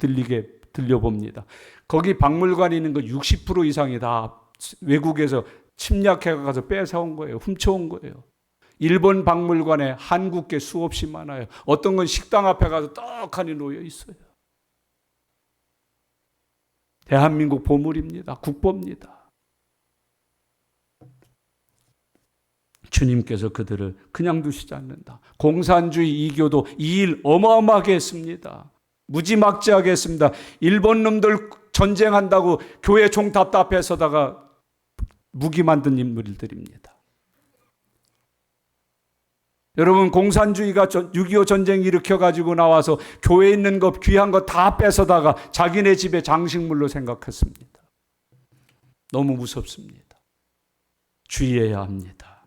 들려봅니다. 거기 박물관이 있는 거 60% 이상이 다 외국에서 침략해 가서 뺏어온 거예요. 훔쳐온 거예요. 일본 박물관에 한국계 수없이 많아요. 어떤 건 식당 앞에 가서 떡하니 놓여 있어요. 대한민국 보물입니다. 국보입니다. 주님께서 그들을 그냥 두시지 않는다. 공산주의 이교도 이 일 어마어마하게 했습니다. 무지막지하게 했습니다. 일본 놈들 전쟁한다고 교회 종탑 앞에 서다가 무기 만든 인물들입니다. 여러분 공산주의가 6.25 전쟁 일으켜가지고 나와서 교회에 있는 것 귀한 거 다 뺏어다가 자기네 집에 장식물로 생각했습니다. 너무 무섭습니다. 주의해야 합니다.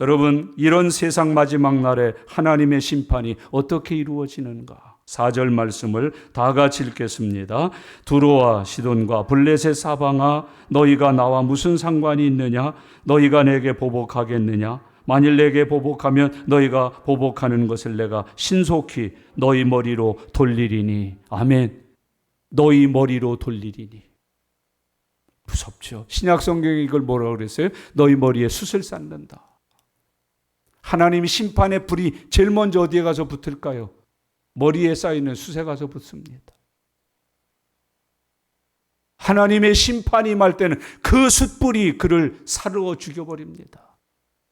여러분 이런 세상 마지막 날에 하나님의 심판이 어떻게 이루어지는가? 4절 말씀을 다 같이 읽겠습니다. 두로와 시돈과 블레셋 사방아 너희가 나와 무슨 상관이 있느냐? 너희가 내게 보복하겠느냐? 만일 내게 보복하면 너희가 보복하는 것을 내가 신속히 너희 머리로 돌리리니. 아멘. 너희 머리로 돌리리니. 무섭죠. 신약 성경이 이걸 뭐라고 그랬어요? 너희 머리에 숯을 쌓는다. 하나님이 심판의 불이 제일 먼저 어디에 가서 붙을까요? 머리에 쌓이는 숯에 가서 붙습니다. 하나님의 심판이 임할 때는 그 숯불이 그를 사르어 죽여버립니다.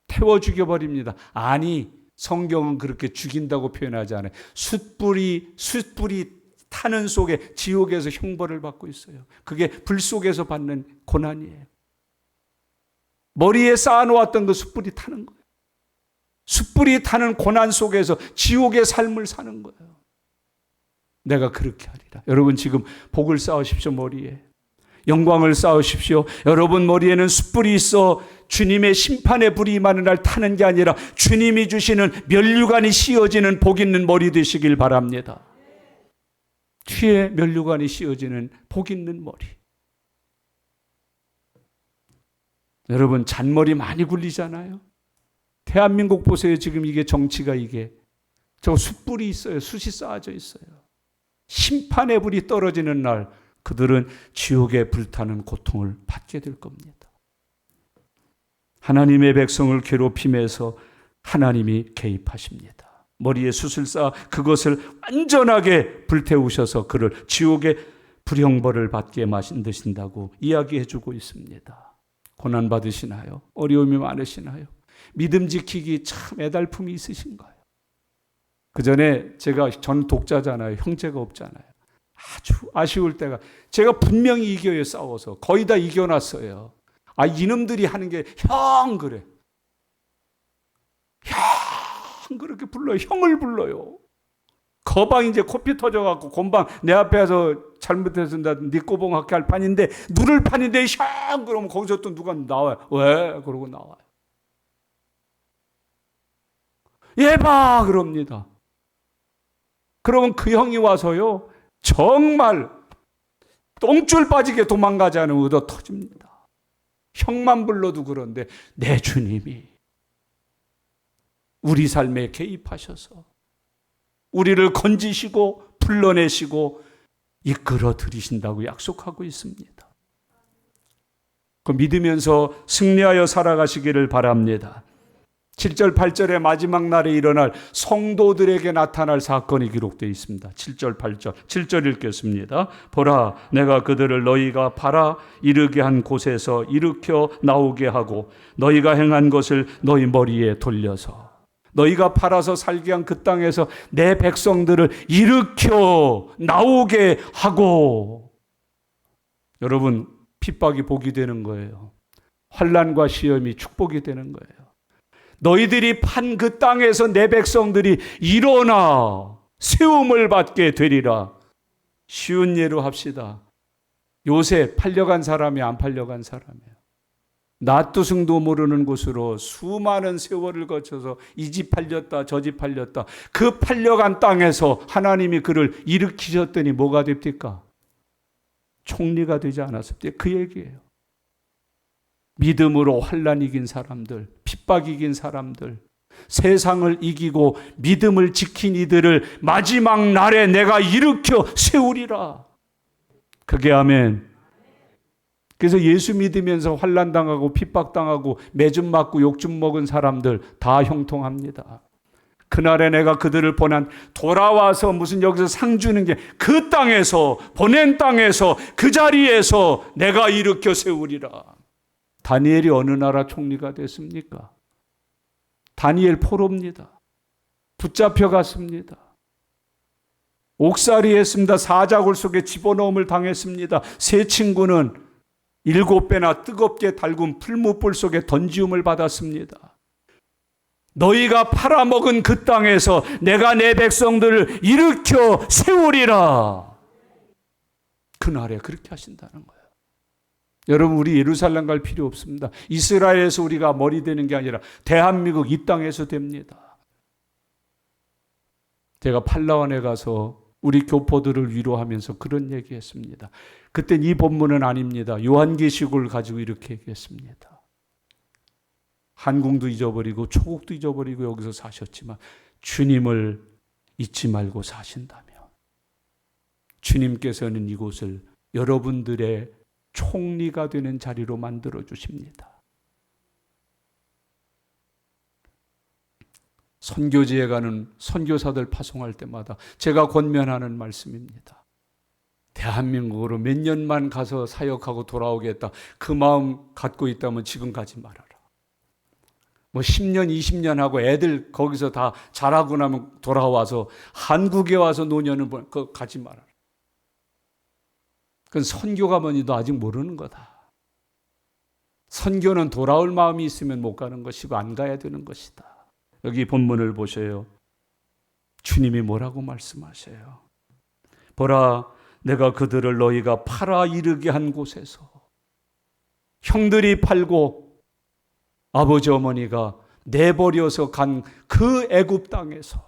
태워 죽여버립니다. 아니 성경은 그렇게 죽인다고 표현하지 않아요. 숯불이 타는 속에 지옥에서 형벌을 받고 있어요. 그게 불 속에서 받는 고난이에요. 머리에 쌓아놓았던 그 숯불이 타는 거예요. 숯불이 타는 고난 속에서 지옥의 삶을 사는 거예요. 내가 그렇게 하리라. 여러분 지금 복을 쌓으십시오. 머리에 영광을 쌓으십시오. 여러분 머리에는 숯불이 있어 주님의 심판의 불이 임하는 날 타는 게 아니라 주님이 주시는 면류관이 씌어지는 복 있는 머리 되시길 바랍니다. 뒤에 면류관이 씌어지는 복 있는 머리. 여러분 잔머리 많이 굴리잖아요. 대한민국 보세요. 지금 이게 정치가 저 숯불이 있어요. 숯이 쌓아져 있어요. 심판의 불이 떨어지는 날 그들은 지옥에 불타는 고통을 받게 될 겁니다. 하나님의 백성을 괴롭힘에서 하나님이 개입하십니다. 머리에 숯을 쌓아 그것을 완전하게 불태우셔서 그를 지옥의 불형벌을 받게 만드신다고 이야기해주고 있습니다. 고난받으시나요? 어려움이 많으시나요? 믿음 지키기 참 애달픔이 있으신가요? 그 전에 전 독자잖아요. 형제가 없잖아요. 아주 아쉬울 때가 제가 분명히 이겨요. 싸워서 거의 다 이겨놨어요. 이놈들이 하는 게 형 그래. 형 그렇게 불러요. 형을 불러요. 거방 이제 코피 터져갖고 곰방 내 앞에 와서 잘못해서 네 꼬봉 학게 할 판인데 누를 판인데 형 그러면 거기서 또 누가 나와요. 왜? 그러고 나와요. 얘 봐 그럽니다. 그러면 그 형이 와서요. 정말 똥줄 빠지게 도망가지 않으면 얻어 터집니다. 형만 불러도 그런데 내 주님이 우리 삶에 개입하셔서 우리를 건지시고 불러내시고 이끌어 들이신다고 약속하고 있습니다. 그 믿으면서 승리하여 살아가시기를 바랍니다. 7절 8절의 마지막 날에 일어날 성도들에게 나타날 사건이 기록되어 있습니다. 7절 8절 7절 읽겠습니다. 보라 내가 그들을 너희가 팔아 이르게 한 곳에서 일으켜 나오게 하고 너희가 행한 것을 너희 머리에 돌려서 너희가 팔아서 살게 한 그 땅에서 내 백성들을 일으켜 나오게 하고. 여러분 핍박이 복이 되는 거예요. 환난과 시험이 축복이 되는 거예요. 너희들이 판 그 땅에서 내 백성들이 일어나 세움을 받게 되리라. 쉬운 예로 합시다. 요새 팔려간 사람이 안 팔려간 사람이에요. 낫두승도 모르는 곳으로 수많은 세월을 거쳐서 이 집 팔렸다 저 집 팔렸다. 그 팔려간 땅에서 하나님이 그를 일으키셨더니 뭐가 됩니까? 총리가 되지 않았습니까? 그 얘기예요. 믿음으로 환난 이긴 사람들, 핍박 이긴 사람들, 세상을 이기고 믿음을 지킨 이들을 마지막 날에 내가 일으켜 세우리라. 그게 아멘. 그래서 예수 믿으면서 환난 당하고 핍박 당하고 매좀 맞고 욕좀 먹은 사람들 다 형통합니다. 그날에 내가 그들을 보낸 돌아와서 무슨 여기서 상 주는 게 그 땅에서 보낸 땅에서 그 자리에서 내가 일으켜 세우리라. 다니엘이 어느 나라 총리가 됐습니까? 다니엘 포로입니다. 붙잡혀 갔습니다. 옥살이 했습니다. 사자굴 속에 집어넣음을 당했습니다. 세 친구는 7배나 뜨겁게 달군 풀무불 속에 던지움을 받았습니다. 너희가 팔아먹은 그 땅에서 내가 내 백성들을 일으켜 세우리라. 그날에 그렇게 하신다는 거예요. 여러분 우리 예루살렘 갈 필요 없습니다. 이스라엘에서 우리가 머리 되는 게 아니라 대한민국 이 땅에서 됩니다. 제가 팔라완에 가서 우리 교포들을 위로하면서 그런 얘기했습니다. 그땐 이 본문은 아닙니다. 요한계시록을 가지고 이렇게 얘기했습니다. 한궁도 잊어버리고 초국도 잊어버리고 여기서 사셨지만 주님을 잊지 말고 사신다면 주님께서는 이곳을 여러분들의 총리가 되는 자리로 만들어 주십니다. 선교지에 가는 선교사들 파송할 때마다 제가 권면하는 말씀입니다. 대한민국으로 몇 년만 가서 사역하고 돌아오겠다. 그 마음 갖고 있다면 지금 가지 말아라. 뭐 10년, 20년 하고 애들 거기서 다 자라고 나면 돌아와서 한국에 와서 노년을 그거 가지 말아라. 그건 선교가 뭔지 너 아직 모르는 거다. 선교는 돌아올 마음이 있으면 못 가는 것이고 안 가야 되는 것이다. 여기 본문을 보세요. 주님이 뭐라고 말씀하세요? 보라, 내가 그들을 너희가 팔아 이르게 한 곳에서, 형들이 팔고 아버지 어머니가 내버려서 간 그 애굽 땅에서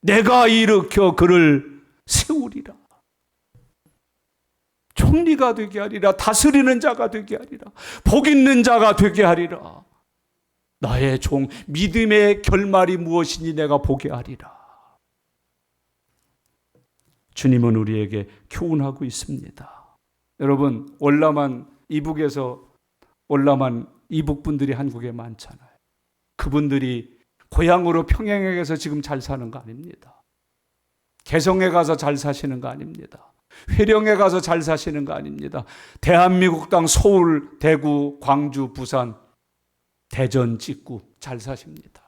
내가 일으켜 그를 세우리라. 총리가 되게 하리라. 다스리는 자가 되게 하리라. 복 있는 자가 되게 하리라. 나의 종 믿음의 결말이 무엇이니 내가 보게 하리라. 주님은 우리에게 교훈하고 있습니다. 여러분, 월남한 이북에서 월남한 이북분들이 한국에 많잖아요. 그분들이 고향으로 평양에 가서 지금 잘 사는 거 아닙니다. 개성에 가서 잘 사시는 거 아닙니다. 회령에 가서 잘 사시는 거 아닙니다. 대한민국 땅 서울, 대구, 광주, 부산, 대전 찍고 잘 사십니다.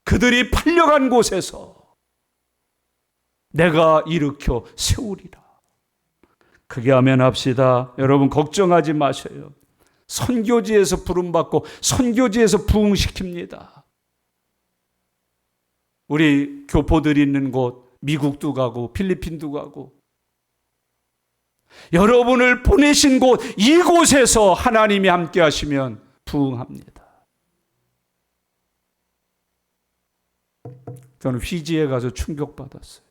그들이 팔려간 곳에서 내가 일으켜 세우리라. 그게 하면 합시다. 여러분 걱정하지 마세요. 선교지에서 부름받고 선교지에서 부흥시킵니다. 우리 교포들이 있는 곳 미국도 가고 필리핀도 가고 여러분을 보내신 곳 이곳에서 하나님이 함께 하시면 부흥합니다. 저는 휘지에 가서 충격받았어요.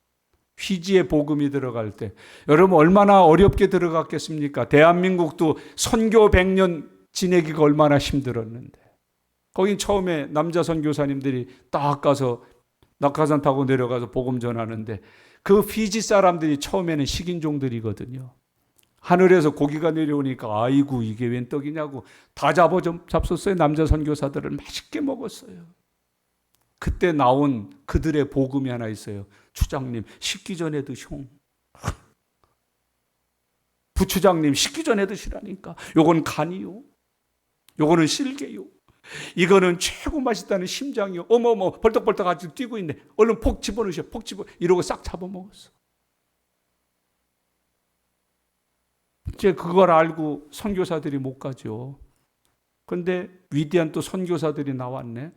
휘지에 복음이 들어갈 때 여러분 얼마나 어렵게 들어갔겠습니까? 대한민국도 선교 100년 지내기가 얼마나 힘들었는데 거긴 처음에 남자 선교사님들이 딱 가서 낙하산 타고 내려가서 복음 전하는데 그 휘지 사람들이 처음에는 식인종들이거든요. 하늘에서 고기가 내려오니까 아이고 이게 웬 떡이냐고 다 잡섰어요. 남자 선교사들을 맛있게 먹었어요. 그때 나온 그들의 복음이 하나 있어요. 추장님 식기 전에 드쇼. 부추장님 식기 전에 드시라니까. 요건 간이요. 요거는 실개요. 이거는 최고 맛있다는 심장이요. 어머머 벌떡벌떡 아주 뛰고 있네. 얼른 폭 집어넣으셔. 폭 집어. 이러고 싹 잡아먹었어. 이제 그걸 알고 선교사들이 못 가죠. 근데 위대한 또 선교사들이 나왔네.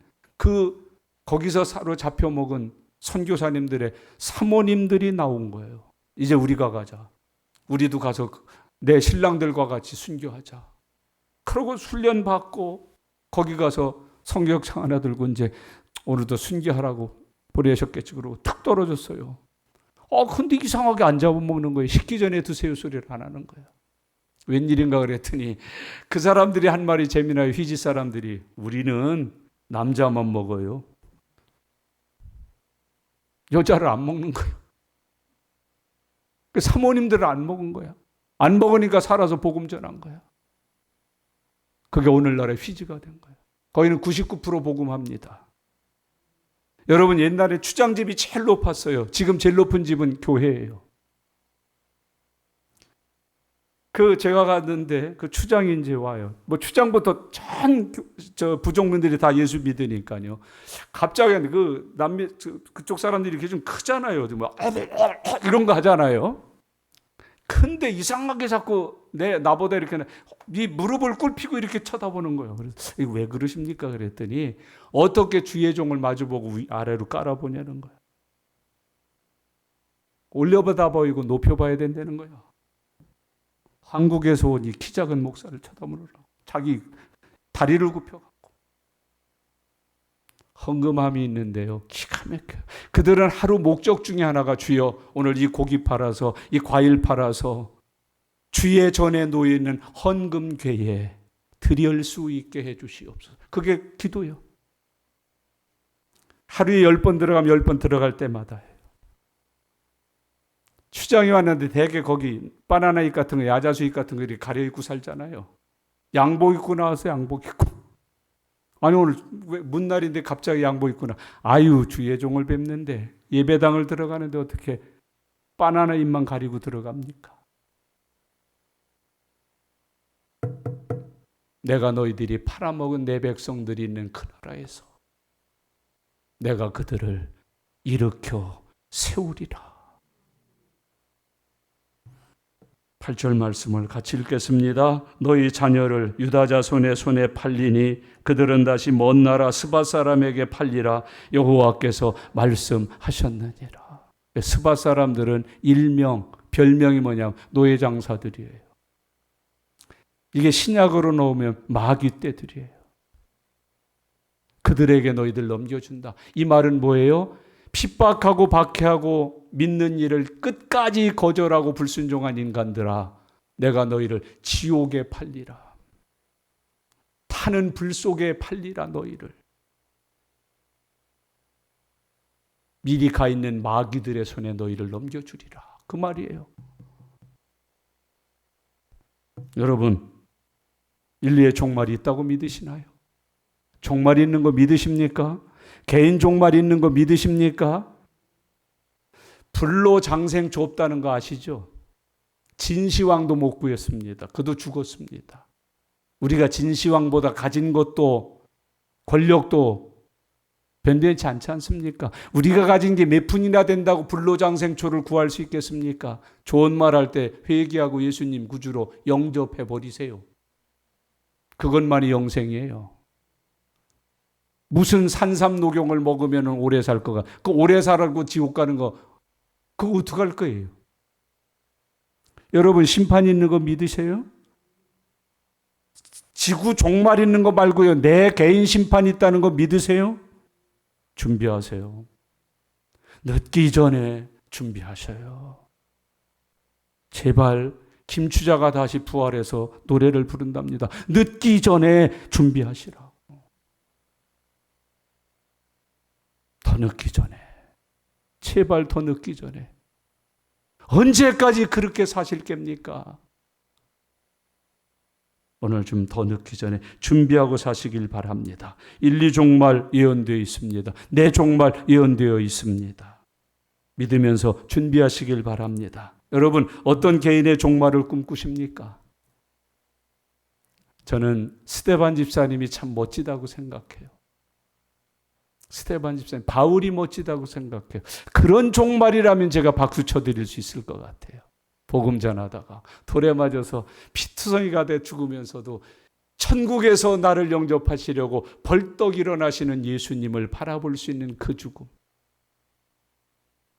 거기서 사로잡혀 먹은 선교사님들의 사모님들이 나온 거예요. 이제 우리가 가자. 우리도 가서 내 신랑들과 같이 순교하자. 그러고 훈련 받고 거기 가서 성경책 하나 들고 이제 오늘도 순교하라고 보내셨겠지. 그러고 탁 떨어졌어요. 근데 이상하게 안 잡아먹는 거예요. 식기 전에 드세요 소리를 안 하는 거예요. 웬일인가 그랬더니 그 사람들이 한 말이 재미나요. 휘지 사람들이 우리는 남자만 먹어요. 여자를 안 먹는 거예요. 그 사모님들을 안 먹은 거야. 안 먹으니까 살아서 복음 전한 거야. 그게 오늘날의 휘지가 된 거예요. 거기는 99% 복음합니다. 여러분 옛날에 추장집이 제일 높았어요. 지금 제일 높은 집은 교회예요. 제가 갔는데 그 추장이 이제 와요. 뭐 추장부터 저 부족민들이 다 예수 믿으니까요. 갑자기 그쪽 사람들이 이렇게 좀 크잖아요. 뭐 이런 거 하잖아요. 근데 이상하게 자꾸 나보다 이렇게 네 무릎을 꿇히고 이렇게 쳐다보는 거예요. 그래서 왜 그러십니까? 그랬더니 어떻게 주의 종을 마주보고 아래로 깔아보냐는 거예요. 올려보다 보이고 높여봐야 된다는 거예요. 한국에서 온 이 키 작은 목사를 쳐다보느라고 자기 다리를 굽혀갖고 헌금함이 있는데요. 기가 막혀요. 그들은 하루 목적 중에 하나가 주여 오늘 이 고기 팔아서 이 과일 팔아서 주의 전에 놓여있는 헌금궤에 드릴 수 있게 해주시옵소서. 그게 기도요. 하루에 10번 들어가면 10번 들어갈 때마다 해요. 추장이 왔는데 대개 거기 바나나 잎 같은 거, 야자수 잎 같은 거 이렇게 가려입고 살잖아요. 양복 입고 나와서 양복 입고. 아니 오늘 왜 문날인데 갑자기 양복 입고 나. 아유 주의 종을 뵙는데 예배당을 들어가는데 어떻게 바나나 잎만 가리고 들어갑니까? 내가 너희들이 팔아먹은 내 백성들이 있는 그 나라에서 내가 그들을 일으켜 세우리라. 8절 말씀을 같이 읽겠습니다. 너희 자녀를 유다 자손의 손에 팔리니 그들은 다시 먼 나라 스바 사람에게 팔리라 여호와께서 말씀하셨느니라. 스바 사람들은 일명, 별명이 뭐냐면 노예 장사들이에요. 이게 신약으로 놓으면 마귀 떼들이에요. 그들에게 너희들 넘겨준다. 이 말은 뭐예요? 핍박하고 박해하고 믿는 일을 끝까지 거절하고 불순종한 인간들아, 내가 너희를 지옥에 팔리라. 타는 불 속에 팔리라 너희를. 미리 가 있는 마귀들의 손에 너희를 넘겨주리라. 그 말이에요. 여러분, 인류의 종말이 있다고 믿으시나요? 종말이 있는 거 믿으십니까? 개인 종말이 있는 거 믿으십니까? 불로 장생 좁다는 거 아시죠? 진시황도 못 구했습니다. 그도 죽었습니다. 우리가 진시황보다 가진 것도 권력도 변변치 않지 않습니까? 우리가 가진 게 몇 푼이나 된다고 불로장생초를 구할 수 있겠습니까? 좋은 말 할 때 회개하고 예수님 구주로 영접해 버리세요. 그것만이 영생이에요. 무슨 산삼녹용을 먹으면 오래 살 거가, 그 오래 살고 지옥 가는 거, 그거 어떡할 거예요? 여러분, 심판 있는 거 믿으세요? 지구 종말 있는 거 말고요, 내 개인 심판 있다는 거 믿으세요? 준비하세요. 늦기 전에 준비하셔요. 제발 김추자가 다시 부활해서 노래를 부른답니다. 늦기 전에 준비하시라. 더 늦기 전에. 제발 더 늦기 전에. 언제까지 그렇게 사실 겁니까? 오늘 좀 더 늦기 전에 준비하고 사시길 바랍니다. 1, 2종말 예언되어 있습니다. 내 종말 예언되어 있습니다. 믿으면서 준비하시길 바랍니다. 여러분, 어떤 개인의 종말을 꿈꾸십니까? 저는 스데반 집사님이 참 멋지다고 생각해요. 스데반 집사님, 바울이 멋지다고 생각해요. 그런 종말이라면 제가 박수 쳐드릴 수 있을 것 같아요. 복음 전하다가 돌에 맞아서 피투성이가 돼 죽으면서도 천국에서 나를 영접하시려고 벌떡 일어나시는 예수님을 바라볼 수 있는 그 죽음.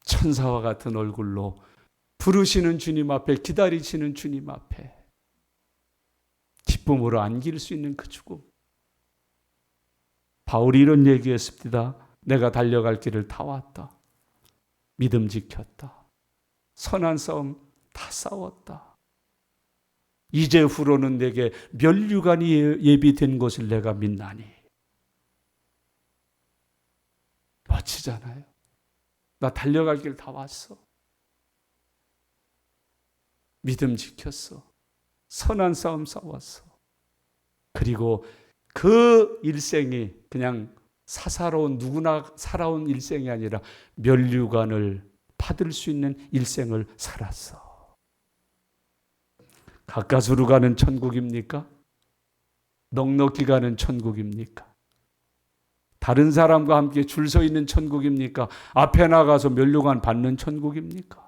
천사와 같은 얼굴로 부르시는 주님 앞에, 기다리시는 주님 앞에 기쁨으로 안길 수 있는 그 죽음. 바울이 이런 얘기했습니다. 내가 달려갈 길을 다 왔다. 믿음 지켰다. 선한 싸움 다 싸웠다. 이제 후로는 내게 면류관이 예비된 것을 내가 믿나니. 멋지잖아요. 나 달려갈 길 다 왔어. 믿음 지켰어. 선한 싸움 싸웠어. 그리고 그 일생이 그냥 사사로운 누구나 살아온 일생이 아니라 면류관을 받을 수 있는 일생을 살았어. 가까스로 가는 천국입니까? 넉넉히 가는 천국입니까? 다른 사람과 함께 줄 서 있는 천국입니까? 앞에 나가서 면류관 받는 천국입니까?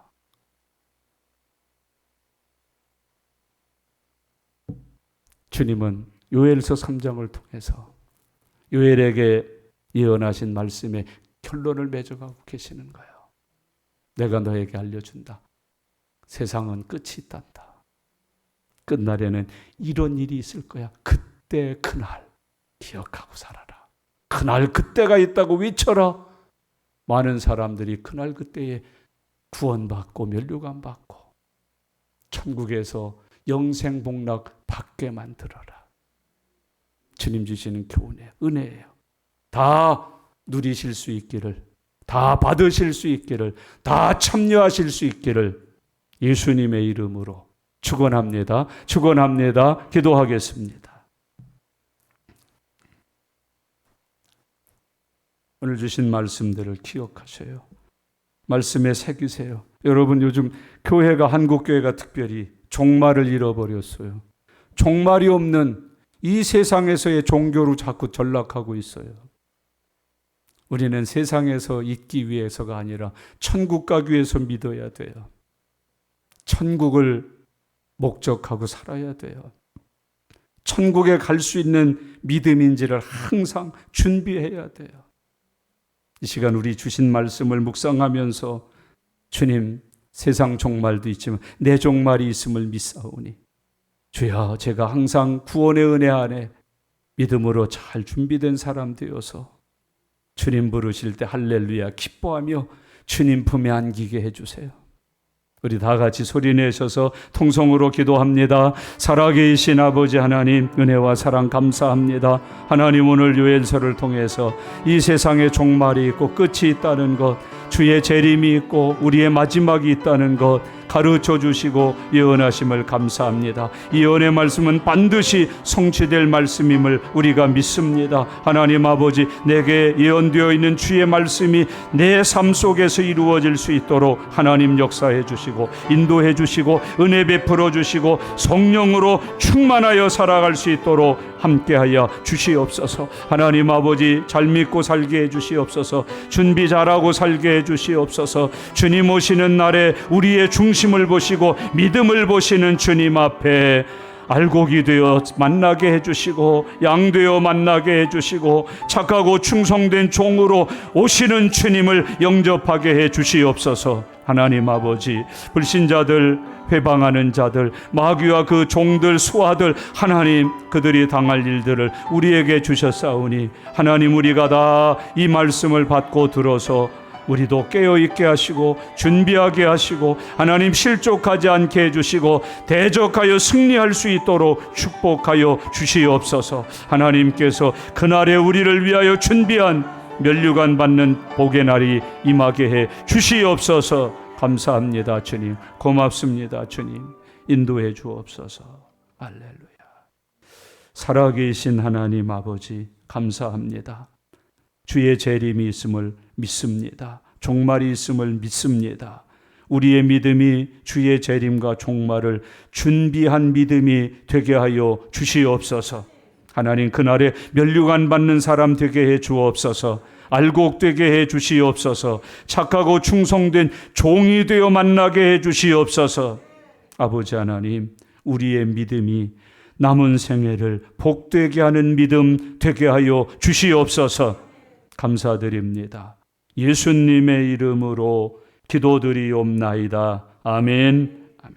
주님은 요엘서 3장을 통해서 요엘에게 예언하신 말씀에 결론을 맺어가고 계시는 거예요. 내가 너에게 알려준다. 세상은 끝이 있단다. 끝날에는 이런 일이 있을 거야. 그때 그날 기억하고 살아라. 그날 그때가 있다고 외쳐라. 많은 사람들이 그날 그때에 구원받고 면류관 받고 천국에서 영생복락 받게 만들어라. 주님 주시는 교훈이에요. 은혜예요. 다 누리실 수 있기를, 다 받으실 수 있기를, 다 참여하실 수 있기를 예수님의 이름으로 축원합니다. 축원합니다. 기도하겠습니다. 오늘 주신 말씀들을 기억하셔요. 말씀에 새기세요. 여러분, 요즘 교회가, 한국교회가 특별히 종말을 잃어버렸어요. 종말이 없는 이 세상에서의 종교로 자꾸 전락하고 있어요. 우리는 세상에서 있기 위해서가 아니라 천국 가기 위해서 믿어야 돼요. 천국을 목적하고 살아야 돼요. 천국에 갈 수 있는 믿음인지를 항상 준비해야 돼요. 이 시간 우리 주신 말씀을 묵상하면서 주님, 세상 종말도 있지만 내 종말이 있음을 믿사오니 주여, 제가 항상 구원의 은혜 안에 믿음으로 잘 준비된 사람 되어서 주님 부르실 때 할렐루야 기뻐하며 주님 품에 안기게 해주세요. 우리 다 같이 소리내셔서 통성으로 기도합니다. 살아계신 아버지 하나님, 은혜와 사랑 감사합니다. 하나님, 오늘 요엘서를 통해서 이 세상에 종말이 있고 끝이 있다는 것, 주의 재림이 있고 우리의 마지막이 있다는 것 가르쳐 주시고 예언하심을 감사합니다. 이 예언의 말씀은 반드시 성취될 말씀임을 우리가 믿습니다. 하나님 아버지, 내게 예언되어 있는 주의 말씀이 내 삶 속에서 이루어질 수 있도록 하나님 역사해 주시고 인도해 주시고 은혜 베풀어 주시고 성령으로 충만하여 살아갈 수 있도록 함께하여 주시옵소서. 하나님 아버지, 잘 믿고 살게 해 주시옵소서. 준비 잘하고 살게 해 주시옵소서. 주님 오시는 날에 우리의 중심을 보시고 믿음을 보시는 주님 앞에 알곡이 되어 만나게 해주시고 양되어 만나게 해주시고 착하고 충성된 종으로 오시는 주님을 영접하게 해주시옵소서. 하나님 아버지, 불신자들, 회방하는 자들, 마귀와 그 종들, 수하들, 하나님 그들이 당할 일들을 우리에게 주셨사오니 하나님, 우리가 다 이 말씀을 받고 들어서 우리도 깨어있게 하시고 준비하게 하시고 하나님 실족하지 않게 해주시고 대적하여 승리할 수 있도록 축복하여 주시옵소서. 하나님께서 그날에 우리를 위하여 준비한 면류관 받는 복의 날이 임하게 해 주시옵소서. 감사합니다 주님. 고맙습니다 주님. 인도해 주옵소서. 할렐루야. 살아계신 하나님 아버지, 감사합니다. 주의 재림이 있음을 믿습니다. 종말이 있음을 믿습니다. 우리의 믿음이 주의 재림과 종말을 준비한 믿음이 되게 하여 주시옵소서. 하나님, 그날에 면류관 받는 사람 되게 해 주옵소서. 알곡되게 해 주시옵소서. 착하고 충성된 종이 되어 만나게 해 주시옵소서. 아버지 하나님, 우리의 믿음이 남은 생애를 복되게 하는 믿음 되게 하여 주시옵소서. 감사드립니다. 예수님의 이름으로 기도드리옵나이다. 아멘. 아멘.